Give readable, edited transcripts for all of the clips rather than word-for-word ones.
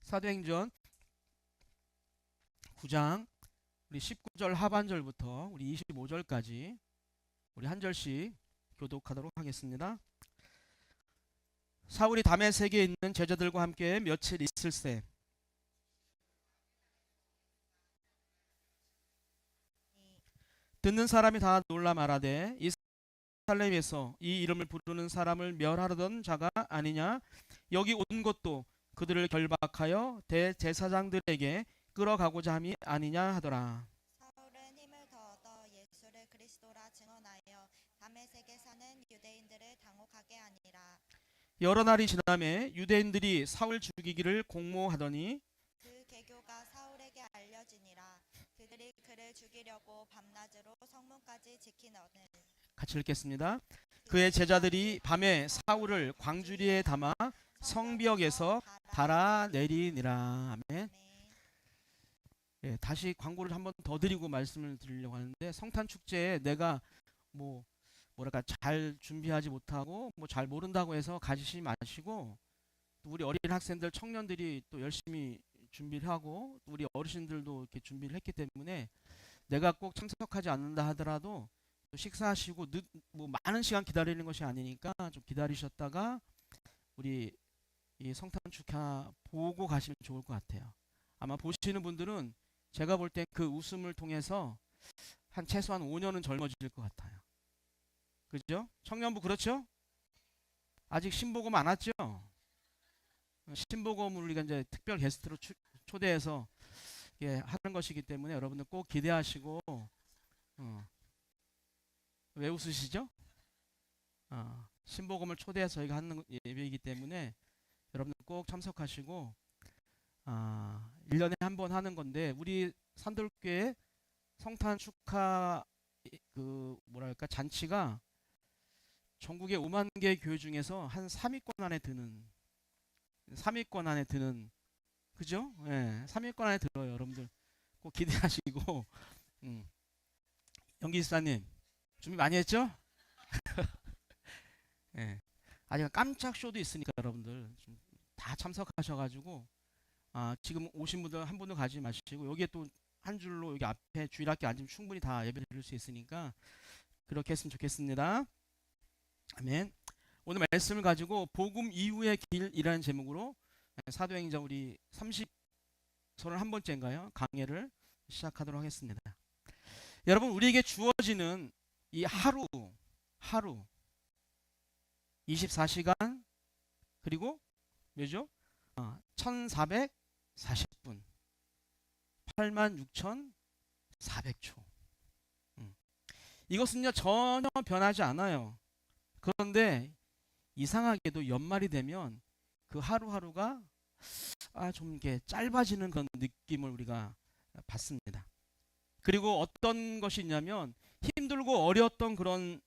사도행전 9장 우리 19절 하반절부터 우리 25절까지 우리 한 절씩 교독하도록 하겠습니다. 사울이 다메섹에 있는 제자들과 함께 며칠 있을새 듣는 사람이 다 놀라 말하되 이스라엘에서 이 이름을 부르는 사람을 멸하려던 자가 아니냐. 여기 온 것도 그들을 결박하여 대제사장들에게 끌어가고자 함이 아니냐 하더라. 사울은 힘을 더 얻어 예수를 그리스도라 증언하여 다메섹에 사는 유대인들을 당혹하게 하니라. 여러 날이 지나매 유대인들이 사울 죽이기를 공모하더니 그 계교가 사울에게 알려지니라. 그들이 그를 죽이려고 밤낮으로 성문까지 지키너늘 같이 읽겠습니다. 그의 제자들이 밤에 사울을 광주리에 담아 성벽에서 달아내리니라. 아멘. 예, 다시 광고를 한번 더 드리고 말씀을 드리려고 하는데, 성탄 축제에 내가 뭐랄까 잘 준비하지 못하고 잘 모른다고 해서 가지시 마시고, 또 우리 어린 학생들 청년들이 또 열심히 준비를 하고 또 우리 어르신들도 이렇게 준비를 했기 때문에 내가 꼭 참석하지 않는다 하더라도 또 식사하시고 많은 시간 기다리는 것이 아니니까 좀 기다리셨다가 우리 이 성탄 축하 보고 가시면 좋을 것 같아요. 아마 보시는 분들은 제가 볼 때 그 웃음을 통해서 최소한 5년은 젊어질 것 같아요. 그죠? 청년부 그렇죠? 아직 신보검 안 왔죠? 신보검을 우리가 이제 특별 게스트로 초대해서 하는 것이기 때문에 여러분들 꼭 기대하시고. 왜 웃으시죠? 신보검을 초대해서 저희가 하는 예배이기 때문에 여러분들 꼭 참석하시고, 1년에 한 번 하는 건데, 우리 산돌교회 성탄 축하 잔치가 전국의 5만 개 교회 중에서 한 3위권 안에 드는 그죠? 예, 3위권 안에 들어요. 여러분들 꼭 기대하시고. 연기 지사님 준비 많이 했죠? 예. 아직 깜짝 쇼도 있으니까 여러분들 좀 다 참석하셔가지고, 지금 오신 분들 한 분도 가지 마시고, 여기에 또 한 줄로 여기 앞에 주일학교 앉으면 충분히 다 예배 드릴 수 있으니까 그렇게 했으면 좋겠습니다. 아멘. 오늘 말씀을 가지고 복음 이후의 길이라는 제목으로 사도행전 우리 31번째인가요? 강해를 시작하도록 하겠습니다. 여러분, 우리에게 주어지는 이 하루 24시간 그리고 몇죠? 1440분 86,400초. 이것은요 전혀 변하지 않아요. 그런데 이상하게도 연말이 되면 그 하루하루가 좀 이렇게 짧아지는 그런 느낌을 우리가 받습니다. 그리고 어떤 것이 있냐면, 힘들고 어려웠던 그런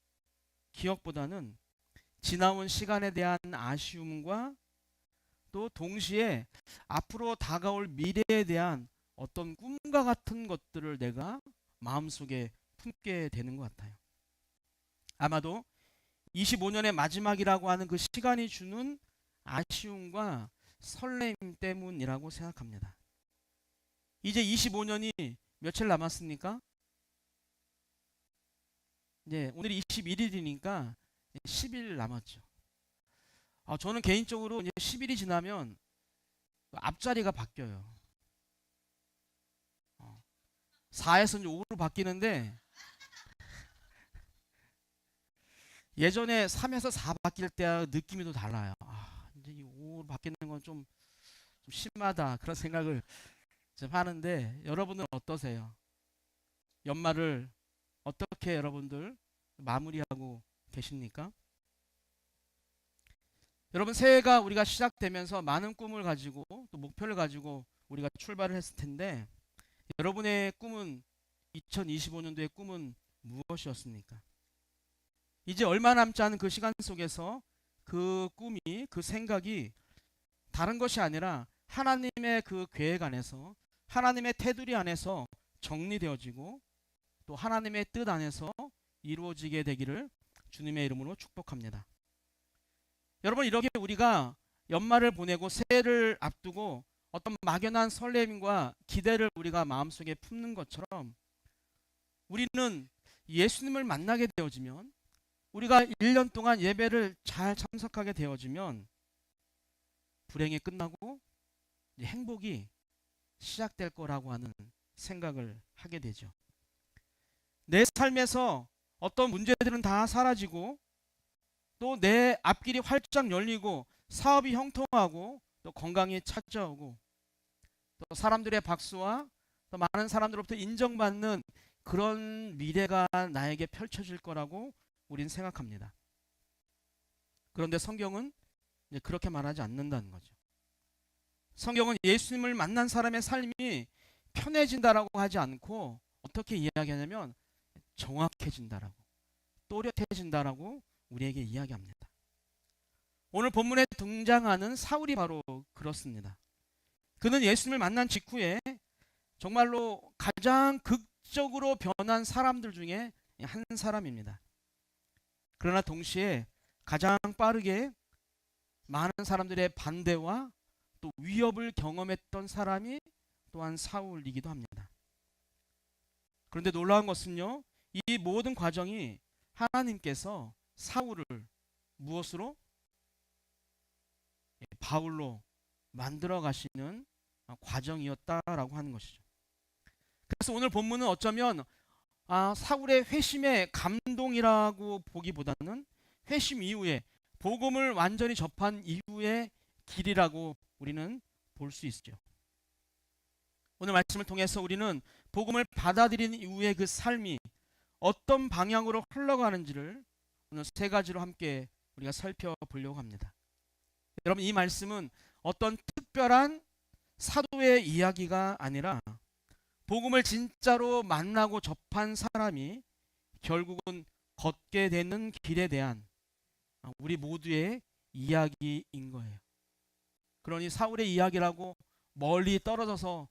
기억보다는 지나온 시간에 대한 아쉬움과 또 동시에 앞으로 다가올 미래에 대한 어떤 꿈과 같은 것들을 내가 마음속에 품게 되는 것 같아요. 아마도 25년의 마지막이라고 하는 그 시간이 주는 아쉬움과 설렘 때문이라고 생각합니다. 이제 25년이 며칠 남았습니까? 오늘이 21일이니까 10일 남았죠. 저는 개인적으로 이제 10일이 지나면 앞자리가 바뀌어요. 4에서 이제 5로 바뀌는데, 예전에 3에서 4 바뀔 때 느낌이 또 달라요. 이제 이 5로 바뀌는 건 좀 심하다, 그런 생각을 좀 하는데, 여러분은 어떠세요? 연말을 어떻게 여러분들 마무리하고 계십니까? 여러분, 새해가 우리가 시작되면서 많은 꿈을 가지고 또 목표를 가지고 우리가 출발을 했을 텐데, 여러분의 꿈은 2025년도의 꿈은 무엇이었습니까? 이제 얼마 남지 않은 그 시간 속에서 그 꿈이, 그 생각이 다른 것이 아니라 하나님의 그 계획 안에서, 하나님의 테두리 안에서 정리되어지고 또 하나님의 뜻 안에서 이루어지게 되기를 주님의 이름으로 축복합니다. 여러분, 이렇게 우리가 연말을 보내고 새해를 앞두고 어떤 막연한 설렘과 기대를 우리가 마음속에 품는 것처럼 우리는 예수님을 만나게 되어지면, 우리가 1년 동안 예배를 잘 참석하게 되어지면 불행이 끝나고 이제 행복이 시작될 거라고 하는 생각을 하게 되죠. 내 삶에서 어떤 문제들은 다 사라지고 또 내 앞길이 활짝 열리고 사업이 형통하고 또 건강이 찾아오고 또 사람들의 박수와 또 많은 사람들로부터 인정받는 그런 미래가 나에게 펼쳐질 거라고 우린 생각합니다. 그런데 성경은 이제 그렇게 말하지 않는다는 거죠. 성경은 예수님을 만난 사람의 삶이 편해진다라고 하지 않고 어떻게 이야기하냐면 정확해진다라고, 또렷해진다라고 우리에게 이야기합니다. 오늘 본문에 등장하는 사울이 바로 그렇습니다. 그는 예수님을 만난 직후에 정말로 가장 극적으로 변한 사람들 중에 한 사람입니다. 그러나 동시에 가장 빠르게 많은 사람들의 반대와 또 위협을 경험했던 사람이 또한 사울이기도 합니다. 그런데 놀라운 것은요, 이 모든 과정이 하나님께서 사울을 무엇으로? 바울로 만들어 가시는 과정이었다라고 하는 것이죠. 그래서 오늘 본문은 어쩌면 사울의 회심의 감동이라고 보기보다는 회심 이후에 복음을 완전히 접한 이후의 길이라고 우리는 볼 수 있죠. 오늘 말씀을 통해서 우리는 복음을 받아들인 이후의 그 삶이 어떤 방향으로 흘러가는지를 오늘 세 가지로 함께 우리가 살펴보려고 합니다. 여러분, 이 말씀은 어떤 특별한 사도의 이야기가 아니라 복음을 진짜로 만나고 접한 사람이 결국은 걷게 되는 길에 대한 우리 모두의 이야기인 거예요. 그러니 사울의 이야기라고 멀리 떨어져서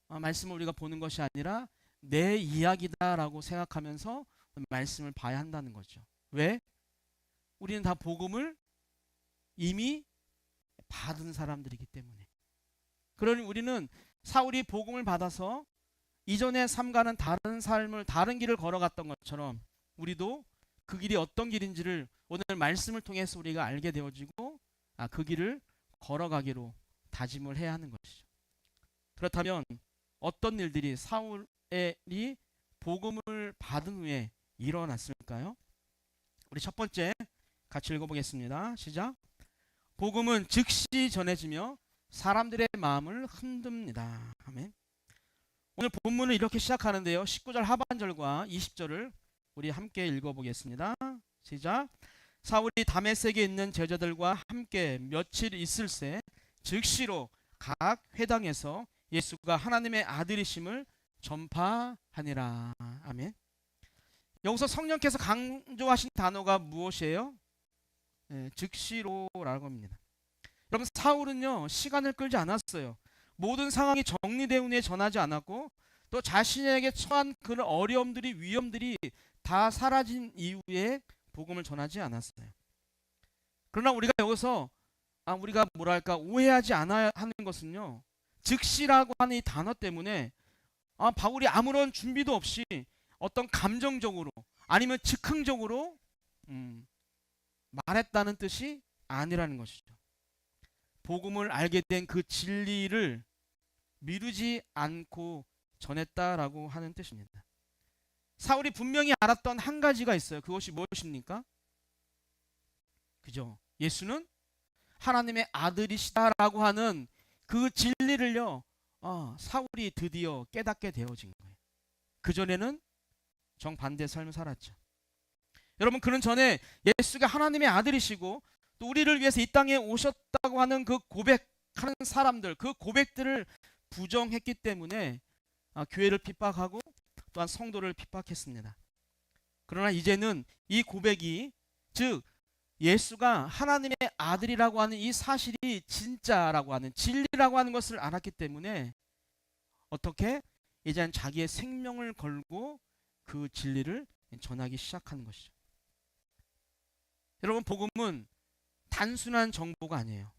말씀을 우리가 보는 것이 아니라 내 이야기다라고 생각하면서 말씀을 봐야 한다는 거죠. 왜? 우리는 다 복음을 이미 받은 사람들이기 때문에. 그러니 우리는 사울이 복음을 받아서 이전의 삶과는 다른 삶을, 다른 길을 걸어갔던 것처럼 우리도 그 길이 어떤 길인지를 오늘 말씀을 통해서 우리가 알게 되어지고 그 길을 걸어가기로 다짐을 해야 하는 것이죠. 그렇다면 어떤 일들이 사울이 복음을 받은 후에 일어났을까요? 우리 첫 번째 같이 읽어보겠습니다. 시작. 복음은 즉시 전해지며 사람들의 마음을 흔듭니다. 아멘. 오늘 본문을 이렇게 시작하는데요, 19절 하반절과 20절을 우리 함께 읽어보겠습니다. 시작. 사울이 다메섹에 있는 제자들과 함께 며칠 있을새 즉시로 각 회당에서 예수가 하나님의 아들이심을 전파하니라. 아멘. 여기서 성령께서 강조하신 단어가 무엇이에요? 즉시로라고 합니다. 여러분, 사울은요 시간을 끌지 않았어요. 모든 상황이 정리된 후에 전하지 않았고 또 자신에게 처한 그런 어려움들이, 위험들이 다 사라진 이후에 복음을 전하지 않았어요. 그러나 우리가 여기서 우리가 뭐랄까 오해하지 않아야 하는 것은요, 즉시라고 하는 이 단어 때문에 바울이 아무런 준비도 없이 어떤 감정적으로 아니면 즉흥적으로 말했다는 뜻이 아니라는 것이죠. 복음을 알게 된 그 진리를 미루지 않고 전했다라고 하는 뜻입니다. 사울이 분명히 알았던 한 가지가 있어요. 그것이 무엇입니까? 그죠? 예수는 하나님의 아들이시다라고 하는 그 진리를요, 사울이 드디어 깨닫게 되어진 거예요. 그전에는 정반대의 삶을 살았죠. 여러분, 그는 전에 예수가 하나님의 아들이시고 또 우리를 위해서 이 땅에 오셨다고 하는 그 고백하는 사람들, 그 고백들을 부정했기 때문에 교회를 핍박하고 또한 성도를 핍박했습니다. 그러나 이제는 이 고백이, 즉 예수가 하나님의 아들이라고 하는 이 사실이 진짜라고 하는, 진리라고 하는 것을 알았기 때문에 어떻게 이제는 자기의 생명을 걸고 그 진리를 전하기 시작하는 것이죠. 여러분, 복음은 단순한 정보가 아니에요.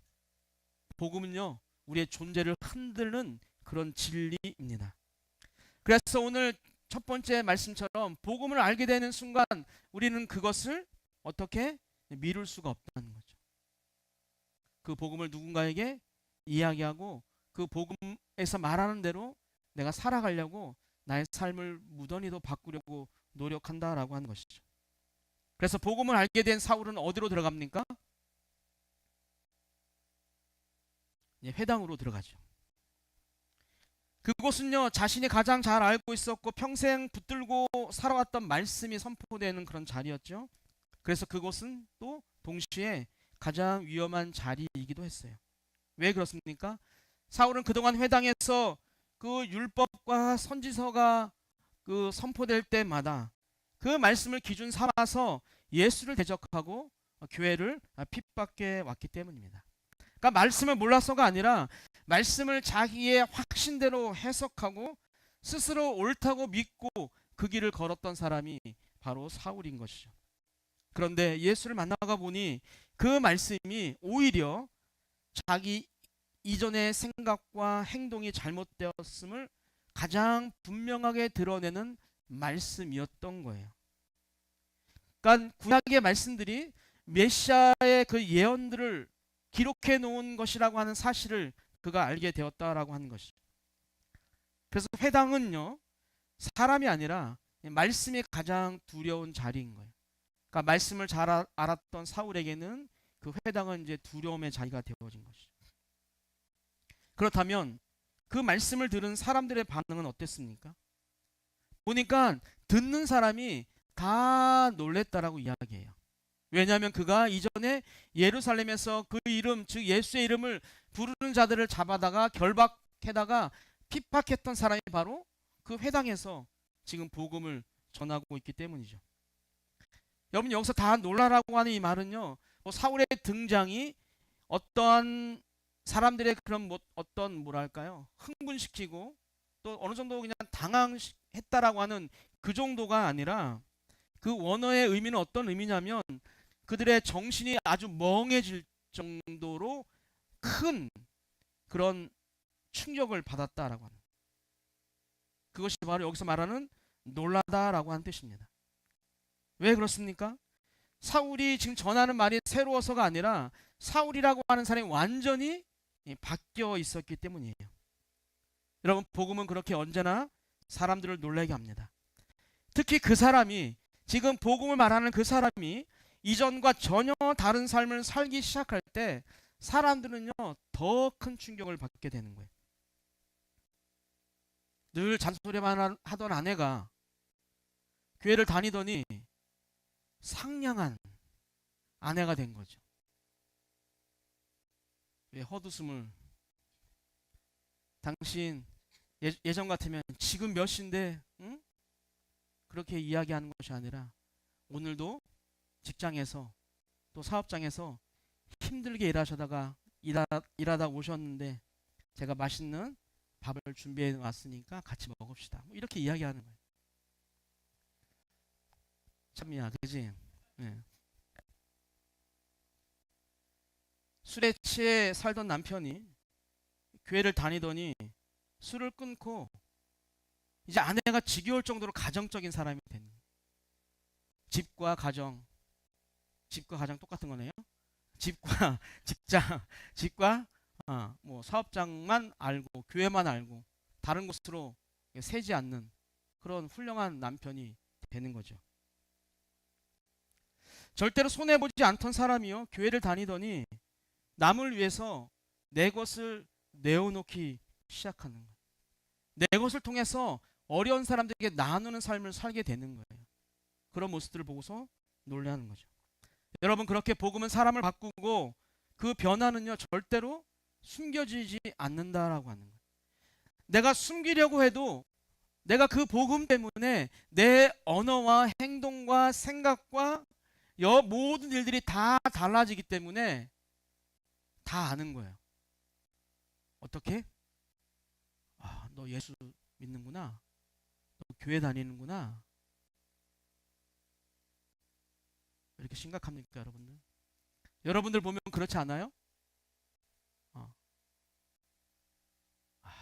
복음은요, 우리의 존재를 흔드는 그런 진리입니다. 그래서 오늘 첫 번째 말씀처럼 복음을 알게 되는 순간 우리는 그것을 어떻게 미룰 수가 없다는 거죠. 그 복음을 누군가에게 이야기하고 그 복음에서 말하는 대로 내가 살아가려고 나의 삶을 무던히도 바꾸려고 노력한다라고 하는 것이죠. 그래서 복음을 알게 된 사울은 어디로 들어갑니까? 회당으로 들어가죠. 그곳은요, 자신이 가장 잘 알고 있었고 평생 붙들고 살아왔던 말씀이 선포되는 그런 자리였죠. 그래서 그곳은 또 동시에 가장 위험한 자리이기도 했어요. 왜 그렇습니까? 사울은 그동안 회당에서 그 율법과 선지서가 그 선포될 때마다 그 말씀을 기준 삼아서 예수를 대적하고 교회를 핍박해 왔기 때문입니다. 그러니까 말씀을 몰라서가 아니라 말씀을 자기의 확신대로 해석하고 스스로 옳다고 믿고 그 길을 걸었던 사람이 바로 사울인 것이죠. 그런데 예수를 만나가 보니 그 말씀이 오히려 자기 이전의 생각과 행동이 잘못되었음을 가장 분명하게 드러내는 말씀이었던 거예요. 그러니까 구약의 말씀들이 메시아의 그 예언들을 기록해 놓은 것이라고 하는 사실을 그가 알게 되었다라고 하는 것이죠. 그래서 회당은요, 사람이 아니라 말씀이 가장 두려운 자리인 거예요. 그러니까 말씀을 잘 알았던 사울에게는 그 회당은 이제 두려움의 자리가 되어진 것이죠. 그렇다면 그 말씀을 들은 사람들의 반응은 어땠습니까? 보니까 듣는 사람이 다 놀랬다라고 이야기해요. 왜냐하면 그가 이전에 예루살렘에서 그 이름, 즉 예수의 이름을 부르는 자들을 잡아다가 결박해다가 핍박했던 사람이 바로 그 회당에서 지금 복음을 전하고 있기 때문이죠. 여러분, 여기서 다 놀라라고 하는 이 말은요, 뭐 사울의 등장이 어떠한 사람들의 그런 어떤 뭐랄까요, 흥분시키고 또 어느 정도 그냥 당황했다라고 하는 그 정도가 아니라 그 원어의 의미는 어떤 의미냐면 그들의 정신이 아주 멍해질 정도로 큰 그런 충격을 받았다라고 하는, 그것이 바로 여기서 말하는 놀라다라고 하는 뜻입니다. 왜 그렇습니까? 사울이 지금 전하는 말이 새로워서가 아니라 사울이라고 하는 사람이 완전히 바뀌어 있었기 때문이에요. 여러분, 복음은 그렇게 언제나 사람들을 놀라게 합니다. 특히 그 사람이, 지금 복음을 말하는 그 사람이 이전과 전혀 다른 삶을 살기 시작할 때 사람들은요, 더 큰 충격을 받게 되는 거예요. 늘 잔소리만 하던 아내가 교회를 다니더니 상냥한 아내가 된 거죠. 왜 헛웃음을, 당신 예전 같으면 지금 몇 시인데 응? 그렇게 이야기하는 것이 아니라 오늘도 직장에서 또 사업장에서 힘들게 일하다 오셨는데 제가 맛있는 밥을 준비해 왔으니까 같이 먹읍시다, 뭐 이렇게 이야기하는 거예요. 참이야, 그지? 네. 술에 취해 살던 남편이 교회를 다니더니 술을 끊고 이제 아내가 지겨울 정도로 가정적인 사람이 되는 거예요. 집과 가정 똑같은 거네요. 집과 직장, 집과 뭐 사업장만 알고 교회만 알고 다른 곳으로 새지 않는 그런 훌륭한 남편이 되는 거죠. 절대로 손해보지 않던 사람이요, 교회를 다니더니 남을 위해서 내 것을 내어놓기 시작하는 거예요. 내 것을 통해서 어려운 사람들에게 나누는 삶을 살게 되는 거예요. 그런 모습들을 보고서 놀라는 거죠. 여러분, 그렇게 복음은 사람을 바꾸고 그 변화는요, 절대로 숨겨지지 않는다라고 하는 거예요. 내가 숨기려고 해도 내가 그 복음 때문에 내 언어와 행동과 생각과 모든 일들이 다 달라지기 때문에 다 아는 거예요. 어떻게? 너 예수 믿는구나. 너 교회 다니는구나. 이렇게 심각합니까, 여러분들? 여러분들 보면 그렇지 않아요?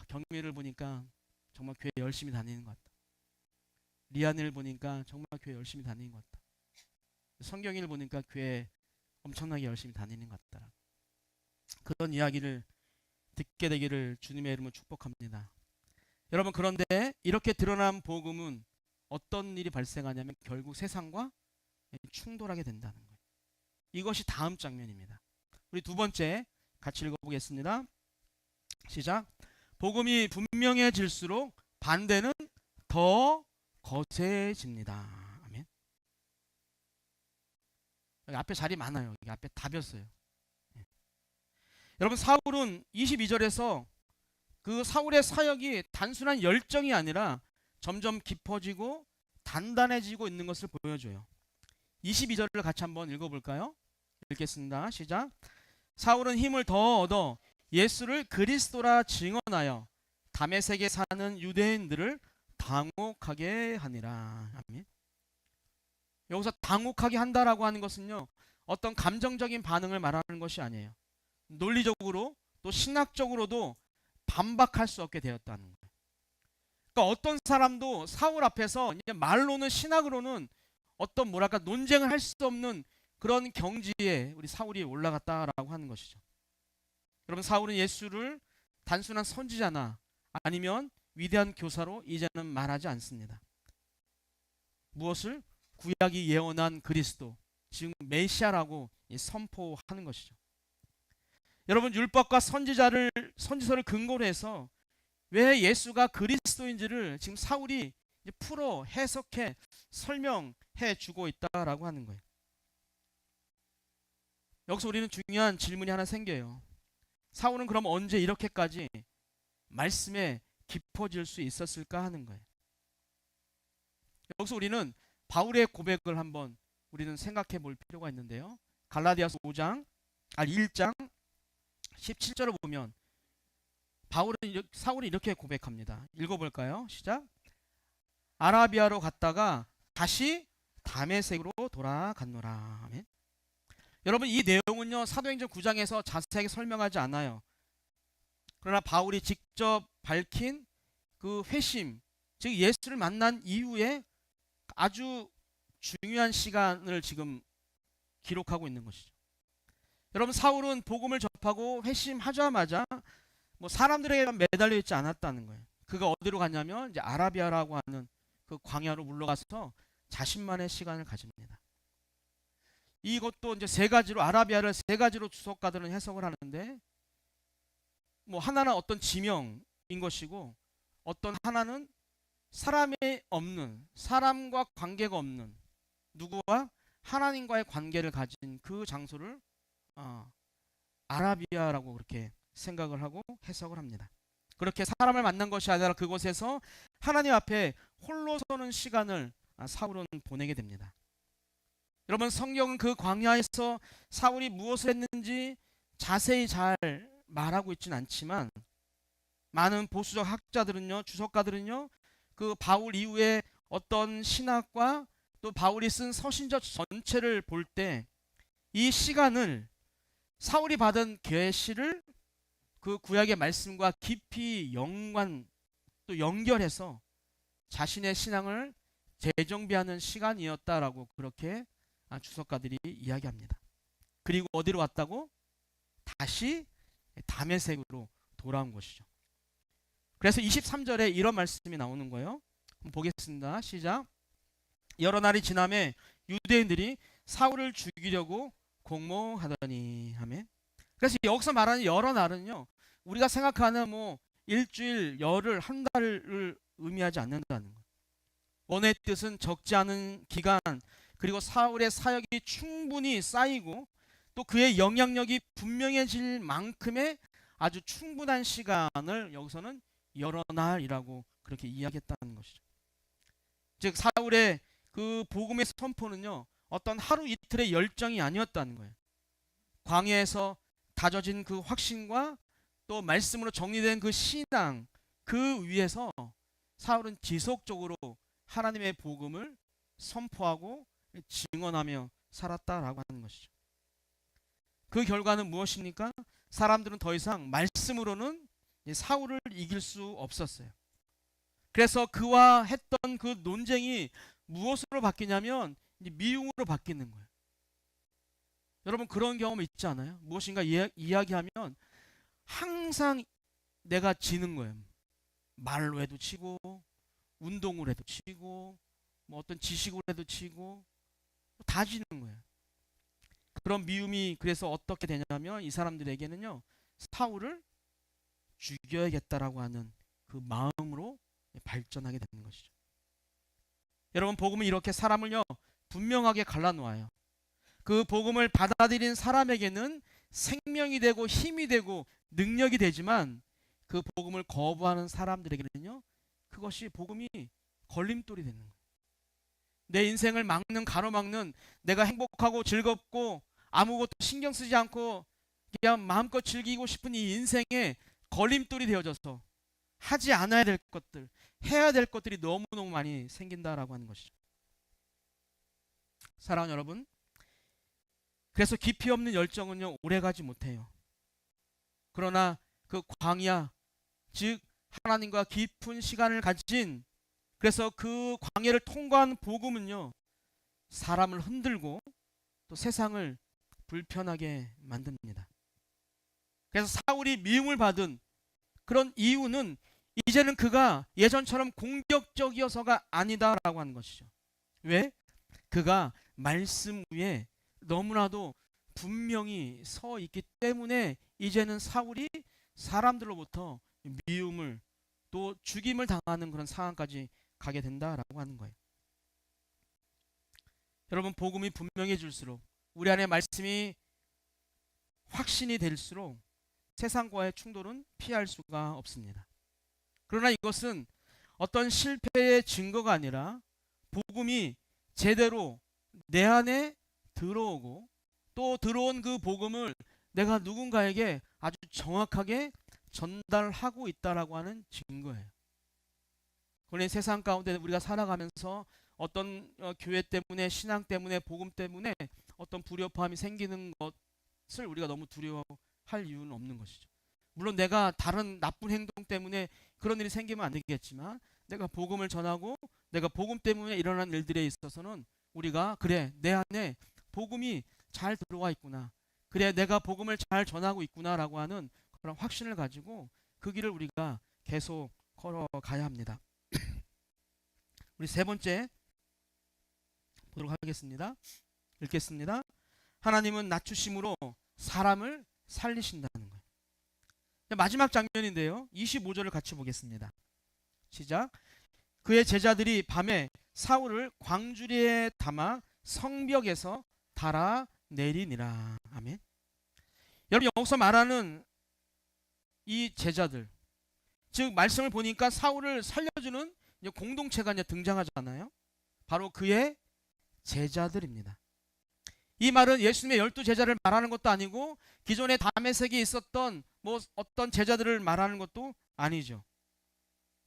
경미를 보니까 정말 교회 열심히 다니는 것 같다. 리안을 보니까 정말 교회 열심히 다니는 것 같다. 성경이를 보니까 교회 엄청나게 열심히 다니는 것 같다. 그런 이야기를 듣게 되기를 주님의 이름으로 축복합니다. 여러분, 그런데 이렇게 드러난 복음은 어떤 일이 발생하냐면 결국 세상과 충돌하게 된다는 거예요. 이것이 다음 장면입니다. 우리 두 번째 같이 읽어보겠습니다. 시작. 복음이 분명해질수록 반대는 더 거세집니다. 아멘. 여기 앞에 자리 많아요. 여기 앞에 답이었어요. 여러분, 사울은 22절에서 그 사울의 사역이 단순한 열정이 아니라 점점 깊어지고 단단해지고 있는 것을 보여줘요. 22절을 같이 한번 읽어볼까요? 읽겠습니다. 시작. 사울은 힘을 더 얻어 예수를 그리스도라 증언하여 다메섹에 사는 유대인들을 당혹하게 하니라. 아멘. 여기서 당혹하게 한다라고 하는 것은요, 어떤 감정적인 반응을 말하는 것이 아니에요. 논리적으로 또 신학적으로도 반박할 수 없게 되었다는 거예요. 그러니까 어떤 사람도 사울 앞에서 이제 말로는 신학으로는 어떤 뭐랄까 논쟁을 할 수 없는 그런 경지에 우리 사울이 올라갔다라고 하는 것이죠. 여러분, 사울은 예수를 단순한 선지자나 아니면 위대한 교사로 이제는 말하지 않습니다. 무엇을? 구약이 예언한 그리스도, 지금 메시아라고 선포하는 것이죠. 여러분, 율법과 선지서를 근거로 해서 왜 예수가 그리스도인지를 지금 사울이 이제 풀어 해석해 설명해 주고 있다라고 하는 거예요. 여기서 우리는 중요한 질문이 하나 생겨요. 사울은 그럼 언제 이렇게까지 말씀에 깊어질 수 있었을까 하는 거예요. 여기서 우리는 바울의 고백을 한번 우리는 생각해 볼 필요가 있는데요. 갈라디아서 1장 17절을 보면 사울이 이렇게 고백합니다. 읽어볼까요? 시작. 아라비아로 갔다가 다시 다메섹으로 돌아갔노라. 아멘. 여러분, 이 내용은요 사도행전 9장에서 자세하게 설명하지 않아요. 그러나 바울이 직접 밝힌 그 회심, 즉 예수를 만난 이후에 아주 중요한 시간을 지금 기록하고 있는 것이죠. 여러분, 사울은 복음을 접하고 회심하자마자 뭐 사람들에게만 매달려 있지 않았다는 거예요. 그가 어디로 갔냐면 이제 아라비아라고 하는 그 광야로 물러가서 자신만의 시간을 가집니다. 이것도 이제 세 가지로, 아라비아를 세 가지로 주석가들은 해석을 하는데, 뭐 하나는 어떤 지명인 것이고, 어떤 하나는 사람과 관계가 없는, 누구와 하나님과의 관계를 가진 그 장소를 아라비아라고 그렇게 생각을 하고 해석을 합니다. 그렇게 사람을 만난 것이 아니라 그곳에서 하나님 앞에 홀로 서는 시간을 사울은 보내게 됩니다. 여러분, 성경은 그 광야에서 사울이 무엇을 했는지 자세히 잘 말하고 있지는 않지만 많은 보수적 학자들은요, 주석가들은요, 그 바울 이후에 어떤 신학과 또 바울이 쓴 서신서 전체를 볼 때 이 시간을 사울이 받은 계시를 그 구약의 말씀과 깊이 또 연결해서 자신의 신앙을 재정비하는 시간이었다라고 그렇게 주석가들이 이야기합니다. 그리고 어디로 왔다고? 다시 다메섹으로 돌아온 것이죠. 그래서 23절에 이런 말씀이 나오는 거예요. 한번 보겠습니다. 시작. 여러 날이 지남에 유대인들이 사울을 죽이려고 공모하더니. 아멘. 그래서 여기서 말하는 여러 날은요, 우리가 생각하는 뭐 일주일, 열흘, 한 달을 의미하지 않는다는 거예요. 원의 뜻은 적지 않은 기간, 그리고 사울의 사역이 충분히 쌓이고 또 그의 영향력이 분명해질 만큼의 아주 충분한 시간을 여기서는 여러 날이라고 그렇게 이야기했다는 것이죠. 즉 사울의 그 복음의 선포는요, 어떤 하루 이틀의 열정이 아니었다는 거예요. 광야에서 다져진 그 확신과 또 말씀으로 정리된 그 신앙, 그 위에서 사울은 지속적으로 하나님의 복음을 선포하고 증언하며 살았다라고 하는 것이죠. 그 결과는 무엇입니까? 사람들은 더 이상 말씀으로는 사울을 이길 수 없었어요. 그래서 그와 했던 그 논쟁이 무엇으로 바뀌냐면 이제 미움으로 바뀌는 거예요. 여러분 그런 경험 있지 않아요? 무엇인가 이야기하면 항상 내가 지는 거예요. 말로 해도 치고 운동을 해도 치고 뭐 어떤 지식으로 해도 치고 다 지는 거예요. 그런 미움이 그래서 어떻게 되냐면 이 사람들에게는요 사울을 죽여야겠다라고 하는 그 마음으로 발전하게 되는 것이죠. 여러분 복음은 이렇게 사람을요 분명하게 갈라놓아요. 그 복음을 받아들인 사람에게는 생명이 되고 힘이 되고 능력이 되지만 그 복음을 거부하는 사람들에게는요 그것이 복음이 걸림돌이 되는 거예요. 내 인생을 막는 가로막는 내가 행복하고 즐겁고 아무것도 신경 쓰지 않고 그냥 마음껏 즐기고 싶은 이 인생에 걸림돌이 되어져서 하지 않아야 될 것들, 해야 될 것들이 너무너무 많이 생긴다라고 하는 것이죠. 사랑하는 여러분, 그래서 깊이 없는 열정은요 오래가지 못해요. 그러나 그 광야, 즉 하나님과 깊은 시간을 가진 그래서 그 광야를 통과한 복음은요 사람을 흔들고 또 세상을 불편하게 만듭니다. 그래서 사울이 미움을 받은 그런 이유는 이제는 그가 예전처럼 공격적이어서가 아니다라고 하는 것이죠. 왜? 그가 말씀 위에 너무나도 분명히 서 있기 때문에 이제는 사울이 사람들로부터 미움을 또 죽임을 당하는 그런 상황까지 가게 된다라고 하는 거예요. 여러분 복음이 분명해질수록 우리 안에 말씀이 확신이 될수록 세상과의 충돌은 피할 수가 없습니다. 그러나 이것은 어떤 실패의 증거가 아니라 복음이 제대로 내 안에 들어오고 또 들어온 그 복음을 내가 누군가에게 아주 정확하게 전달하고 있다라고 하는 증거예요. 그러니 세상 가운데 우리가 살아가면서 어떤 교회 때문에 신앙 때문에 복음 때문에 어떤 불협화음이 생기는 것을 우리가 너무 두려워할 이유는 없는 것이죠. 물론 내가 다른 나쁜 행동 때문에 그런 일이 생기면 안 되겠지만 내가 복음을 전하고 내가 복음 때문에 일어난 일들에 있어서는 우리가 그래 내 안에 복음이 잘 들어와 있구나, 그래 내가 복음을 잘 전하고 있구나라고 하는 그런 확신을 가지고 그 길을 우리가 계속 걸어가야 합니다. 우리 세 번째 보도록 하겠습니다. 읽겠습니다. 하나님은 낮추심으로 사람을 살리신다는 거예요. 마지막 장면인데요. 25절을 같이 보겠습니다. 시작. 그의 제자들이 밤에 사울을 광주리에 담아 성벽에서 달아내리니라. 아멘. 여러분 여기서 말하는 이 제자들, 즉 말씀을 보니까 사울을 살려주는 공동체가 이제 등장하잖아요. 바로 그의 제자들입니다. 이 말은 예수님의 12제자를 말하는 것도 아니고 기존에 다메섹에 있었던 뭐 어떤 제자들을 말하는 것도 아니죠.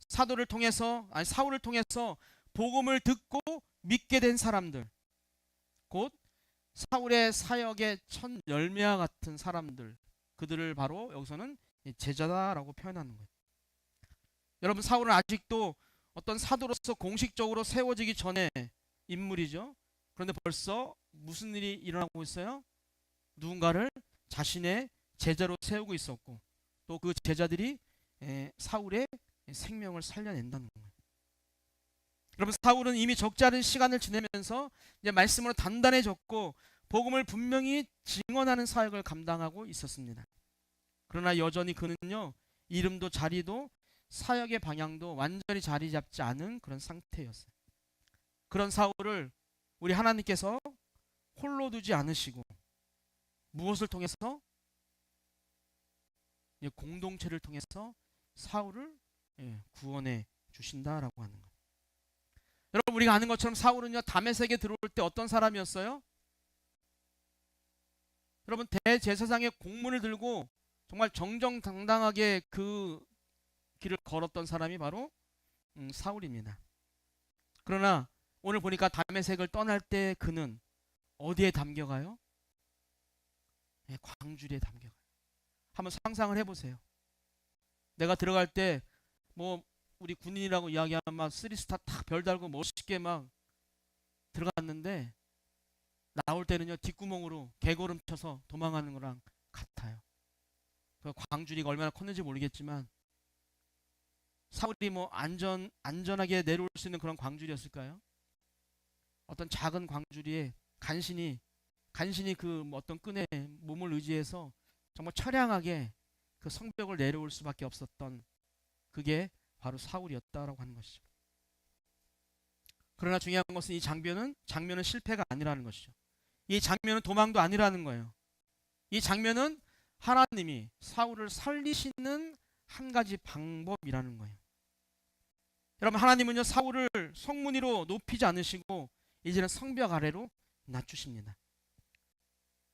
사도를 통해서 사울을 통해서 복음을 듣고 믿게 된 사람들, 곧 사울의 사역의 첫 열매와 같은 사람들, 그들을 바로 여기서는 제자다라고 표현하는 거예요. 여러분 사울은 아직도 어떤 사도로서 공식적으로 세워지기 전에 인물이죠. 그런데 벌써 무슨 일이 일어나고 있어요? 누군가를 자신의 제자로 세우고 있었고 또 그 제자들이 사울의 생명을 살려낸다는 거예요. 여러분 사울은 이미 적지 않은 시간을 지내면서 이제 말씀으로 단단해졌고 복음을 분명히 증언하는 사역을 감당하고 있었습니다. 그러나 여전히 그는요 이름도 자리도 사역의 방향도 완전히 자리 잡지 않은 그런 상태였어요. 그런 사울을 우리 하나님께서 홀로 두지 않으시고 무엇을 통해서? 공동체를 통해서 사울을 구원해 주신다라고 하는 거예요. 여러분 우리가 아는 것처럼 사울은요 다메섹에 들어올 때 어떤 사람이었어요? 여러분 대제사장의 공문을 들고 정말 정정당당하게 그 길을 걸었던 사람이 바로 사울입니다. 그러나 오늘 보니까 다메섹을 떠날 때 그는 어디에 담겨가요? 광주리에 담겨가요. 한번 상상을 해보세요. 내가 들어갈 때 뭐 우리 군인이라고 이야기하면 막 3스타 탁 별 달고 멋있게 막 들어갔는데 나올 때는요 뒷구멍으로 개걸음 쳐서 도망가는 거랑 같아요. 그 광주리가 얼마나 컸는지 모르겠지만 사울이 뭐 안전하게 내려올 수 있는 그런 광주리였을까요? 어떤 작은 광주리에 간신히 그뭐 어떤 끈에 몸을 의지해서 정말 처량하게 그 성벽을 내려올 수밖에 없었던 그게 바로 사울이었다라고 하는 것이죠. 그러나 중요한 것은 이 장면은 실패가 아니라는 것이죠. 이 장면은 도망도 아니라는 거예요. 이 장면은 하나님이 사울을 살리시는 한 가지 방법이라는 거예요. 여러분, 하나님은요 사울을 성문위로 높이지 않으시고 이제는 성벽 아래로 낮추십니다.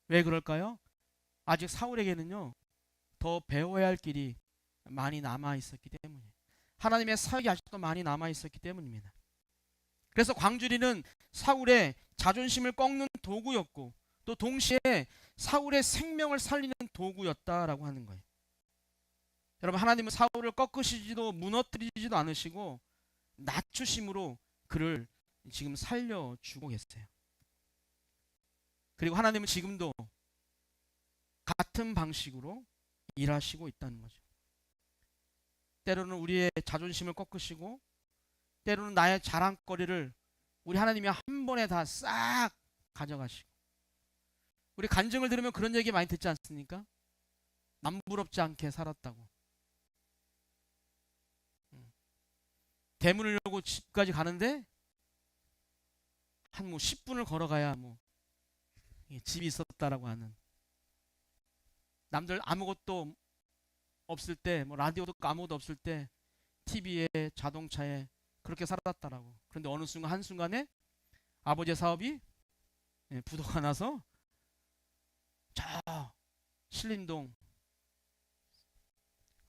왜 그럴까요? 아직 사울에게는요 더 배워야 할 길이 많이 남아 있었기 때문이에요. 하나님의 사역이 아직도 많이 남아 있었기 때문입니다. 그래서 광주리는 사울의 자존심을 꺾는 도구였고 또 동시에 사울의 생명을 살리는 도구였다라고 하는 거예요. 여러분, 하나님은 사울을 꺾으시지도 무너뜨리지도 않으시고 낮추심으로 그를 지금 살려주고 계세요. 그리고 하나님은 지금도 같은 방식으로 일하시고 있다는 거죠. 때로는 우리의 자존심을 꺾으시고 때로는 나의 자랑거리를 우리 하나님이 한 번에 다 싹 가져가시고, 우리 간증을 들으면 그런 얘기 많이 듣지 않습니까? 남부럽지 않게 살았다고. 대문을 열고 집까지 가는데 한 뭐 10분을 걸어가야 뭐 집이 있었다라고 하는, 남들 아무것도 없을 때, 뭐 라디오도 아무것도 없을 때 TV에 자동차에 그렇게 살았다라고. 그런데 어느 순간 한순간에 아버지의 사업이 부도가 나서 저 신림동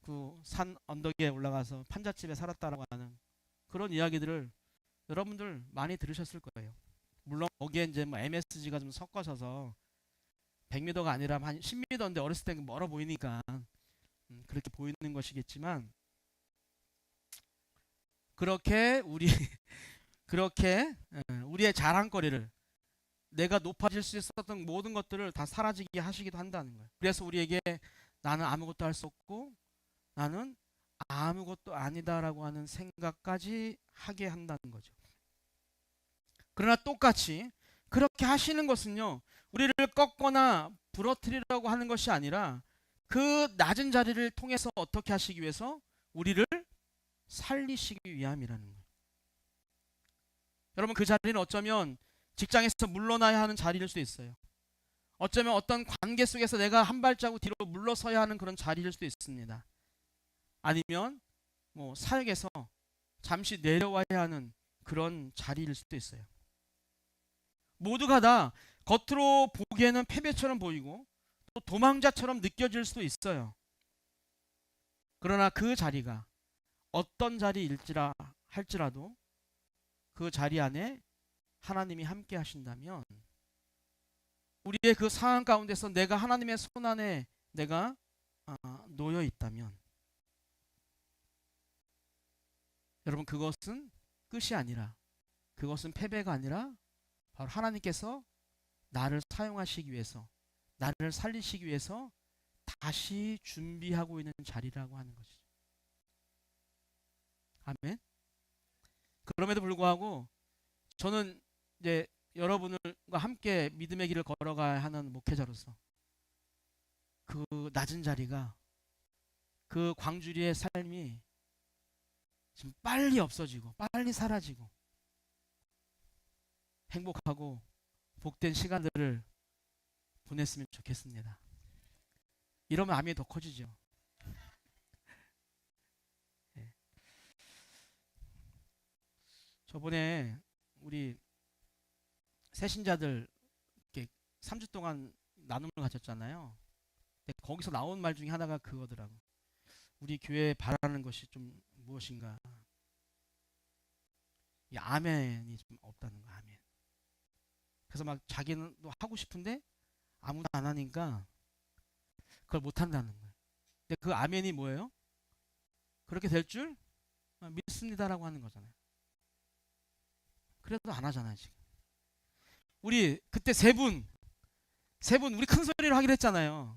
그 산 언덕에 올라가서 판잣집에 살았다라고 하는 그런 이야기들을 여러분들 많이 들으셨을 거예요. 물론 거기에 이제 뭐 MSG가 좀 섞어져서 100m가 아니라 한 10m인데 어렸을 때는 멀어 보이니까 그렇게 보이는 것이겠지만, 그렇게 그렇게 우리의 자랑거리를, 내가 높아질 수 있었던 모든 것들을 다 사라지게 하시기도 한다는 거예요. 그래서 우리에게 나는 아무것도 할 수 없고 나는 아무것도 아니다라고 하는 생각까지 하게 한다는 거죠. 그러나 똑같이 그렇게 하시는 것은요 우리를 꺾거나 부러뜨리려고 하는 것이 아니라 그 낮은 자리를 통해서 어떻게 하시기 위해서 우리를 살리시기 위함이라는 거예요. 여러분, 그 자리는 어쩌면 직장에서 물러나야 하는 자리일 수도 있어요. 어쩌면 어떤 관계 속에서 내가 한 발자국 뒤로 물러서야 하는 그런 자리일 수도 있습니다. 아니면 뭐 사역에서 잠시 내려와야 하는 그런 자리일 수도 있어요. 모두가 다 겉으로 보기에는 패배처럼 보이고 또 도망자처럼 느껴질 수도 있어요. 그러나 그 자리가 어떤 자리일지라 할지라도 그 자리 안에 하나님이 함께 하신다면, 우리의 그 상황 가운데서 내가 하나님의 손 안에 내가 놓여 있다면, 여러분, 그것은 끝이 아니라, 그것은 패배가 아니라 바로 하나님께서 나를 사용하시기 위해서, 나를 살리시기 위해서 다시 준비하고 있는 자리라고 하는 것이죠. 아멘. 그럼에도 불구하고 저는 이제 여러분들과 함께 믿음의 길을 걸어가야 하는 목회자로서 그 낮은 자리가, 그 광주리의 삶이 지금 빨리 없어지고 빨리 사라지고 행복하고 복된 시간들을 보냈으면 좋겠습니다. 이러면 암이 더 커지죠. 네. 저번에 우리 새신자들 이렇게 3주 동안 나눔을 가졌잖아요. 근데 거기서 나온 말 중에 하나가 그거더라고. 우리 교회에 바라는 것이 좀 무엇인가? 이 아멘이 좀 없다는 거. 아멘. 그래서 막 자기는 또 하고 싶은데 아무도 안 하니까 그걸 못 한다는 거예요. 근데 그 아멘이 뭐예요? 그렇게 될 줄 믿습니다라고 하는 거잖아요. 그래도 안 하잖아요, 지금. 우리 그때 세 분 우리 큰 소리로 하기로 했잖아요.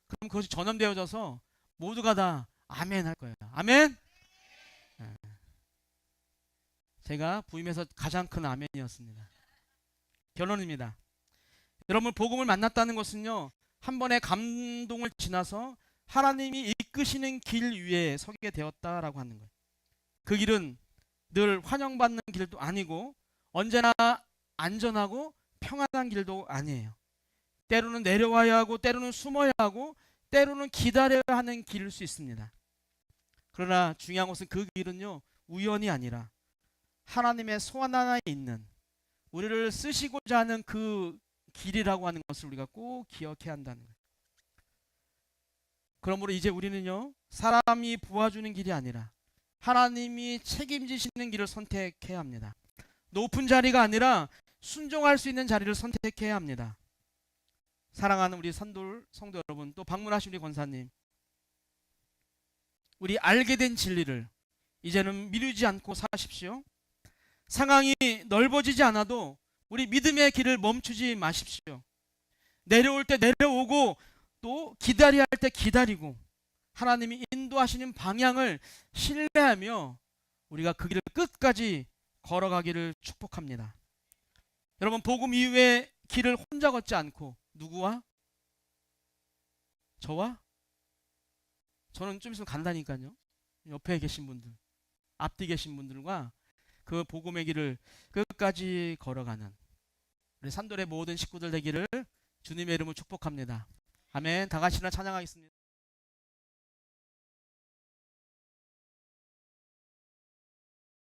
그럼 그것이 전염되어져서 모두가 다 아멘 할 거예요. 아멘. 예. 제가 부임해서 가장 큰 아멘이었습니다. 결론입니다. 여러분, 복음을 만났다는 것은요, 한 번의 감동을 지나서 하나님이 이끄시는 길 위에 서게 되었다라고 하는 거예요. 그 길은 늘 환영받는 길도 아니고 언제나 안전하고 평안한 길도 아니에요. 때로는 내려와야 하고 때로는 숨어야 하고 때로는 기다려야 하는 길일 수 있습니다. 그러나 중요한 것은 그 길은요, 우연이 아니라 하나님의 소원 안에 있는, 우리를 쓰시고자 하는 그 길이라고 하는 것을 우리가 꼭 기억해야 한다는 거예요. 그러므로 이제 우리는요, 사람이 도와주는 길이 아니라 하나님이 책임지시는 길을 선택해야 합니다. 높은 자리가 아니라 순종할 수 있는 자리를 선택해야 합니다. 사랑하는 우리 산돌 성도 여러분, 또 방문하신 우리 권사님, 우리 알게 된 진리를 이제는 미루지 않고 사십시오. 상황이 넓어지지 않아도 우리 믿음의 길을 멈추지 마십시오. 내려올 때 내려오고 또 기다려야 할 때 기다리고 하나님이 인도하시는 방향을 신뢰하며 우리가 그 길을 끝까지 걸어가기를 축복합니다. 여러분, 복음 이후에 길을 혼자 걷지 않고 누구와? 저와? 저는 좀 있으면 간다니까요. 옆에 계신 분들, 앞뒤 계신 분들과 그 복음의 길을 끝까지 걸어가는 우리 산돌의 모든 식구들 되기를 주님의 이름으로 축복합니다. 아멘. 다 같이 찬양하겠습니다.